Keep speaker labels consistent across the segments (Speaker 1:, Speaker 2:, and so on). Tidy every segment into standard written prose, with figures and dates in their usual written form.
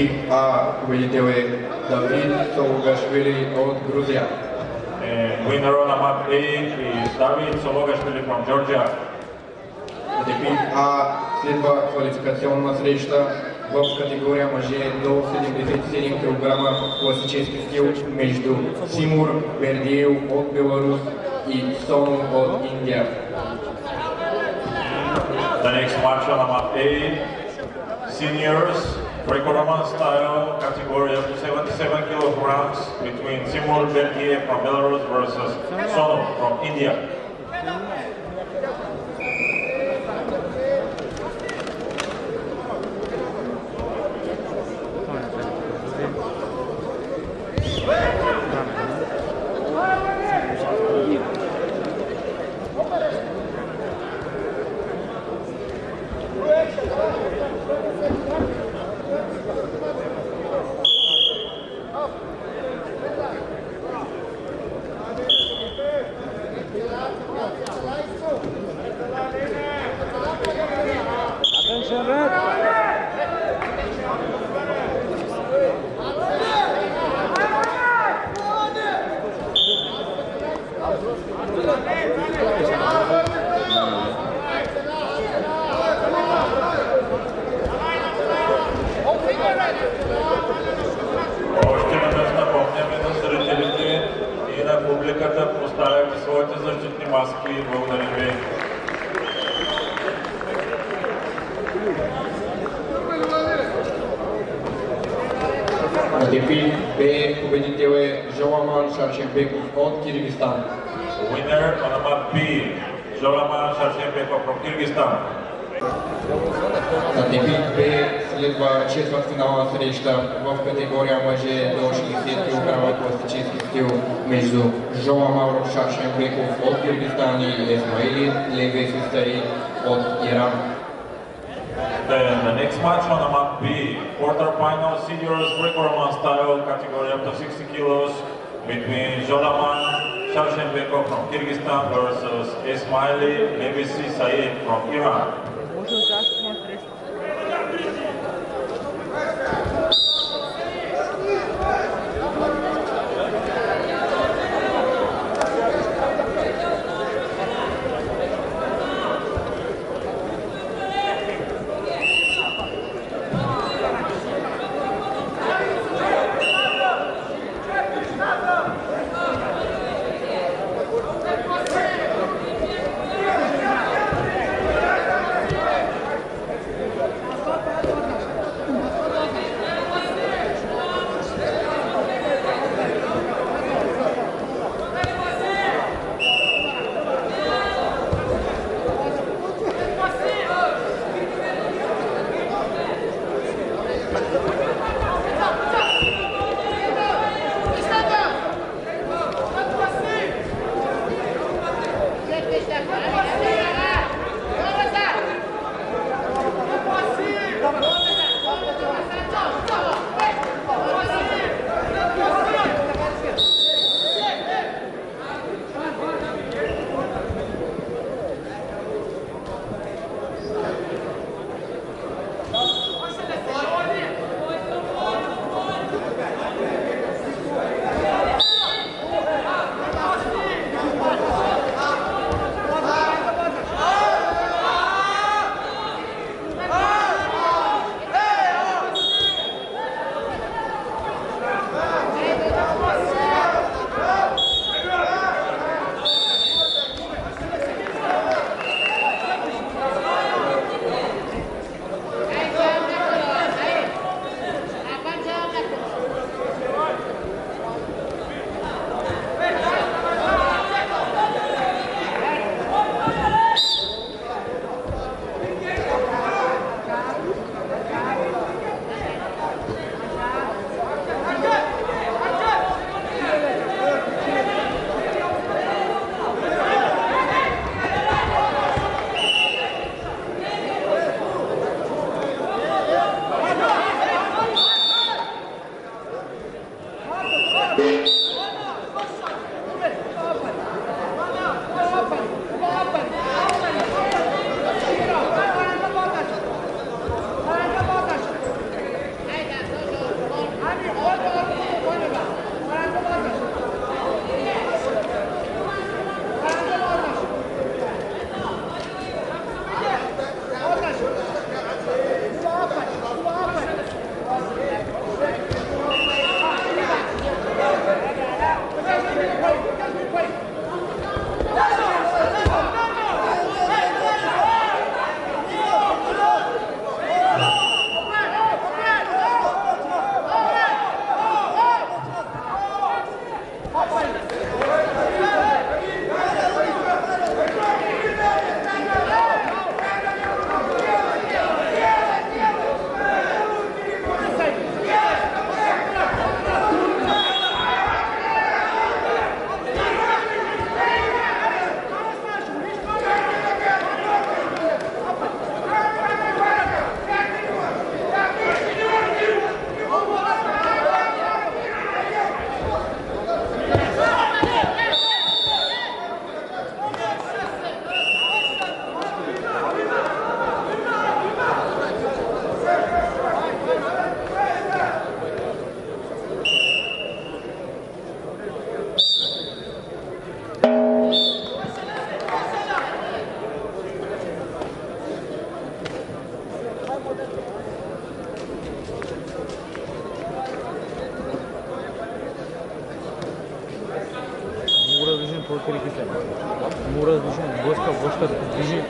Speaker 1: типик А победитель Давид Сологашвили от Грузия.
Speaker 2: Winner on map A is David Sologashvili from Georgia.
Speaker 1: Типик А следва квалификационна среща в категория мъже до 77 кг класически стил между Симур Бердиев от Беларус и Сону от Индия.
Speaker 2: The next match on map A, seniors, Greco-Roman style category up to 77 kilograms between Simur Berdiev from Belarus versus Sonu from India.
Speaker 1: Типик Б победитель Жоламан Шаршенбеков от Кыргызстан.
Speaker 2: Winner on map B, Жоламан Шаршенбеков from Kyrgyzstan.
Speaker 1: На типик Б следва четвъртфинална среща в категория мъже до 60 кг класически стил между Жоламан Шаршенбеков от Кыргызстан и Исмаили Левесистари от Иран.
Speaker 2: Then the next match on map B, quarterfinal seniors Greco-Roman style category up to 60 kilos between Жоламан Шаршенбеков from Kyrgyzstan versus Ismaili Levisi Saeed from Iran.
Speaker 3: Мура движение, Боска движение.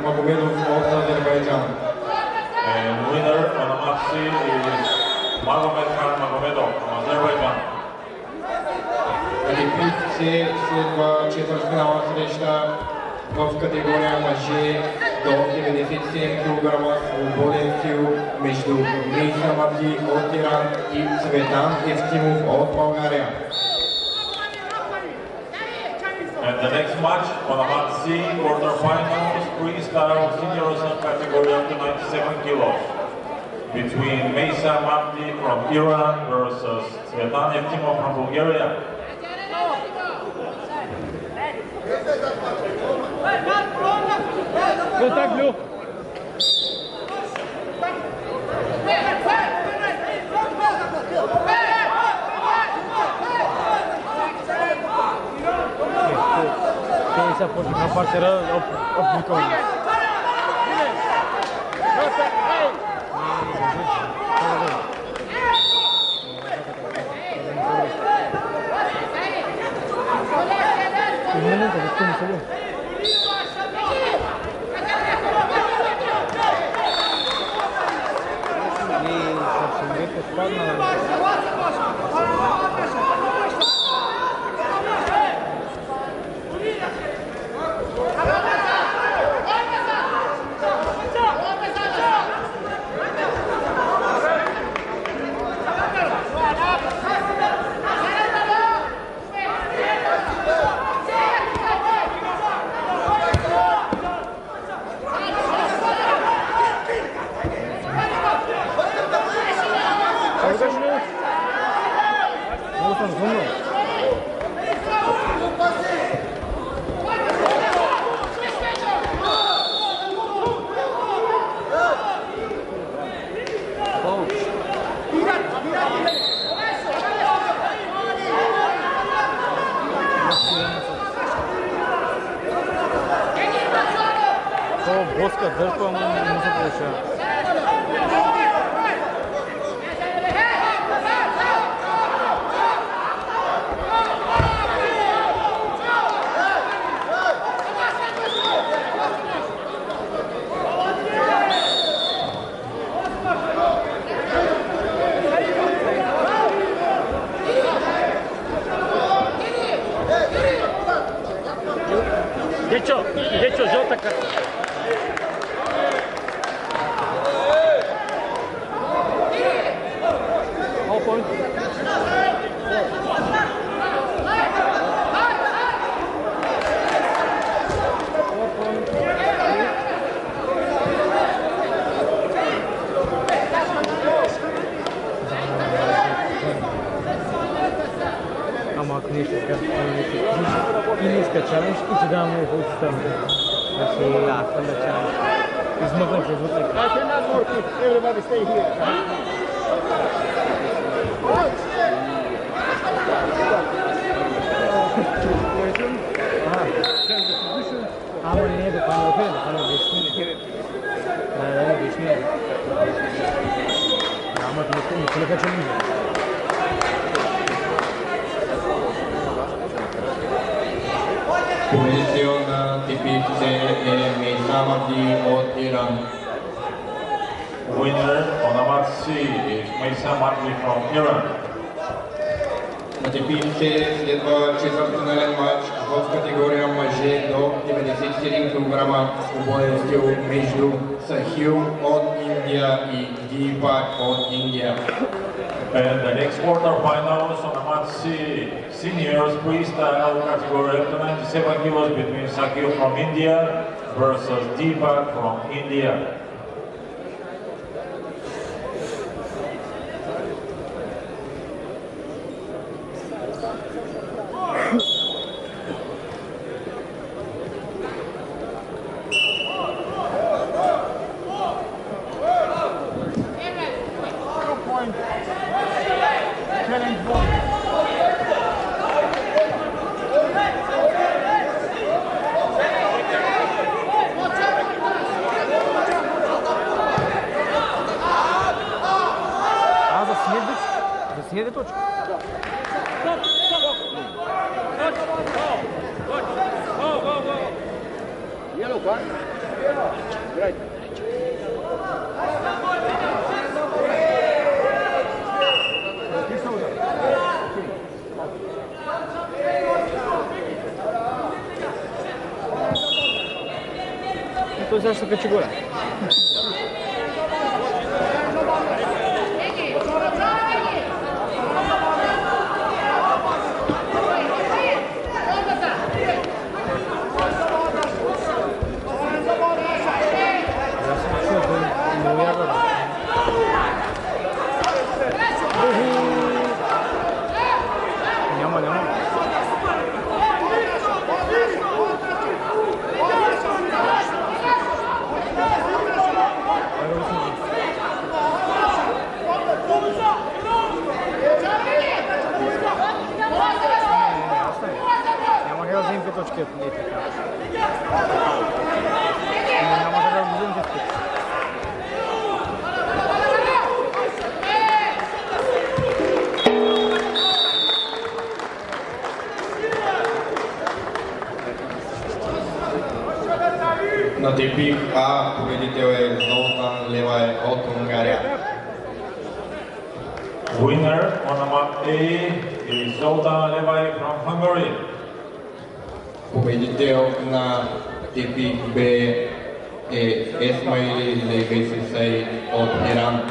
Speaker 1: Махмудов Азербайджан.
Speaker 2: And winner on the match is Mахмудов from Azerbaijan.
Speaker 1: Олимпийцы следва четвертьфинала среща в категория мъже до 97 кг свободен стил между Мейса Мабди от Иран и Цветан Евтимов от България.
Speaker 2: And the next match on the Mat C quarterfinals freestyle seniors category up to 97 kilos between Meysa Mabdi from Iran versus Svetan Evtimov from Bulgaria.
Speaker 3: Contact blue. Essa a parceira aplicou. Боска, дальше, по-моему, не получается. Где что, желтая карта? Ама книжка, книжка чалендж и ти даваме получится. Значи, да, станда чалендж. Измъкнах. I cannot work with everybody stay here. Ама не е да пане опре, да пане обясни. Да обясни. Ама не хочу нищо.
Speaker 1: Posizione tipice e Meysa Mabdi от Иран.
Speaker 2: Winner on the Mat C is Meysa Mabdi from Iran.
Speaker 1: На типиче следва четвъртфинален матч в категория мъже до 97 кг убоен стил между Сахил от Индия и Дипак от Индия.
Speaker 2: And the next quarterfinals on the match C, seniors freestyle category up to 97 kilos between Sahil from India versus Deepak from India.
Speaker 3: Следва точка. Yellow card. Right. Это за что категория?
Speaker 1: На типик А победител е Золтан Левай от Унгария.
Speaker 2: Winner on the map A is Zoltan Levay from Hungary.
Speaker 1: Победител на типик Б е Исмаили Левесисей от Иран.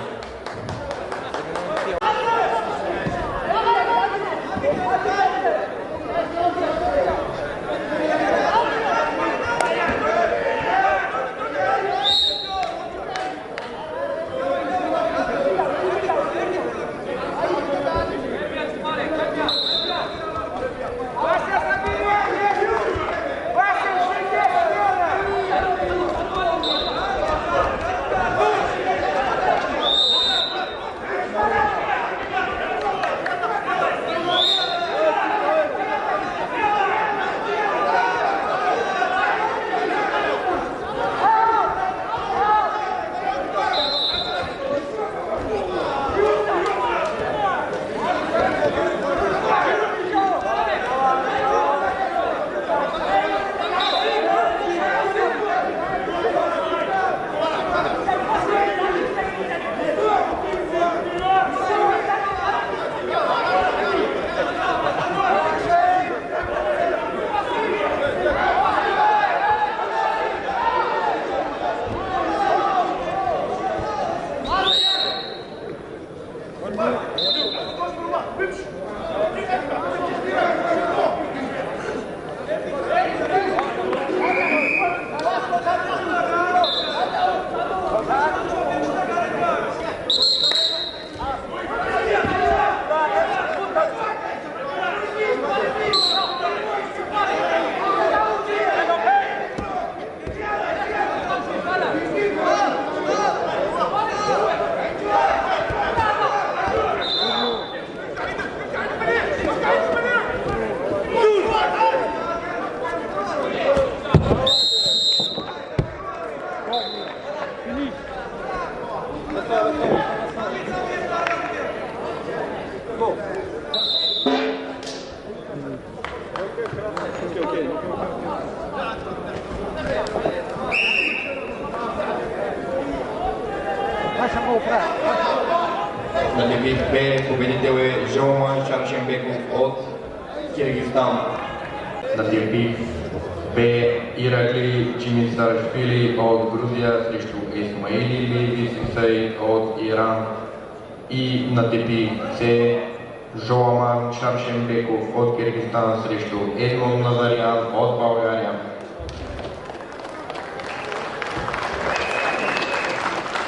Speaker 1: На дебют Б победител е Жоламан Шаршенбеков от Киргизстан. На дебют Б. Иракли Чимисарашвили от Грузия срещу Исмаили Бибисисай от Иран. И на типи С. Жоламан Шаршенбеков от Киргизстан срещу Едмон Назарян от България.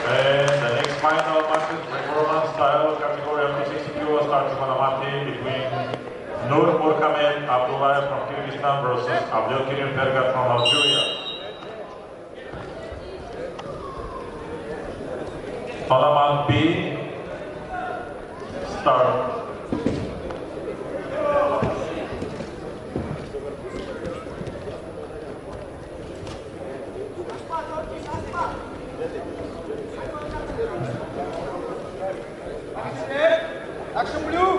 Speaker 2: The next final match is Roman style category up to 60 kilos starting on a mat between Nurmухаммет Abdulayev from Kyrgyzstan versus Abdulkarim from Algeria. Tournament B, start.
Speaker 4: Action blue!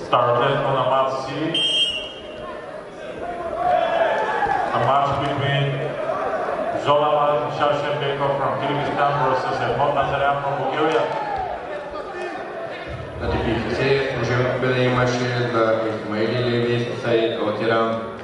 Speaker 2: Started on a mat C. A match between Жоламан Шаршенбеков from Kyrgyzstan versus Nazaryan from Bulgaria.
Speaker 1: На типи С уже были матчи за Исмаили Бибисисай от Иран.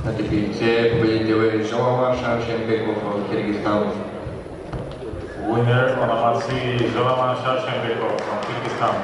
Speaker 1: На типи С победитель Жоламан Шаршенбеков от Кыргызстан.
Speaker 2: Winner on a mat C, Жоламан Шаршенбеков from Kyrgyzstan.